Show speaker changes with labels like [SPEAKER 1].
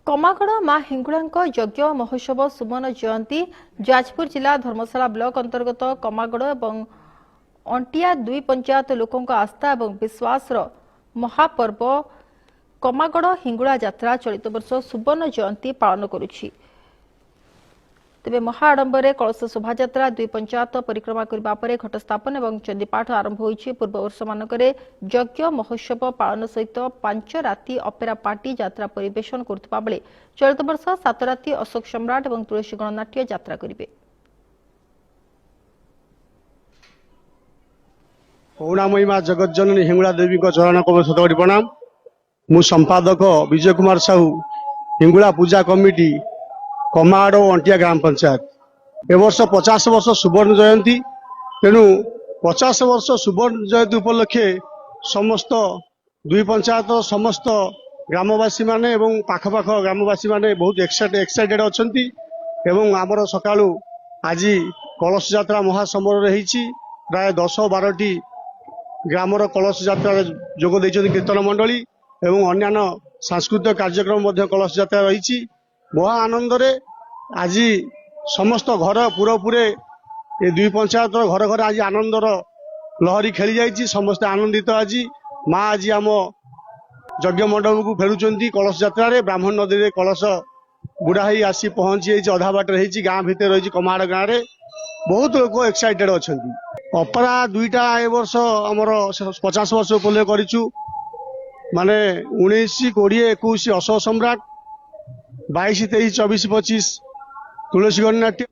[SPEAKER 1] कमागढ़ मां हिंगुड़ा यज्ञ महोत्सव सुमन जयंती जाजपुर जिला धर्मशाला ब्लॉक अंतर्गत कमागढ़ और अंटिया दुई पंचायत लोकों आस्था और विश्वास महापर्व कमागढ़ हिंगुड़ा यात्रा चलित वर्ष सुवर्ण जयंती पालन करुछि। तेबे महाआडंबर कलश शोभायात्रा दुई पंचायत परिक्रमा करने पर घटस्थापन और चंडीपाठ आरंभ होइछि। पूर्व वर्ष मानकरे यज्ञ महोत्सव पालन सहित 5 राति अपेरा पार्टी यात्रा परिवेशन करुवा बेले चलित वर्ष 7 राति अशोक सम्राट और तुलसी गणनाट्य यात्रा करिवे।
[SPEAKER 2] करुणामयी मां जगज्जननी हिंगुड़ा देवी चरण कमल शतकोटी प्रणाम। मु संपादक विजय कुमार साहू हिंगुड़ा पूजा कमिटी कमाड़ और अंटिया ग्राम पंचायत। ए वर्ष 50 वर्ष सुवर्ण जयंती, तेणु 50 वर्ष सुवर्ण जयंती उपलक्षे समस्त दुई पंचायत समस्त ग्रामवासी माने एवं पाखपाख ग्रामवासी माने बहुत एक्साइटेड अछंती। एवं आमर सकाळू आज कलश यात्रा महासमर रही प्राय 10-12टी ग्रामर कलश यात्रा जोग देइछन्ति कीर्तन मंडली एवं अन्यान्य सांस्कृतिक कार्यक्रम मध्य कलश यात्रा रही। महा आनंद रे आज समस्त घर पूरे ये दुई पंचायत घर घर आज आनंदर लहरी खेली जाइए। समस्ते आनंदित आज माँ आज आम यज्ञ मंडप को फेरुचंती कलश यात्रा रे ब्राह्मण नदी रे कलश बुढ़ा ही आसी पहुंची अधा बाट रही गाँ भितर रही कमाड़ गाँव रे बहुत लोग एक्साइटेड अच्छा। अपरा दुईटा ए वर्ष आमर 50 वर्ष उपलक्ष करिछु माने 19, 20, 21 अशोक सम्राट 22, 23, 24, 25 तुलसी गणनाट्य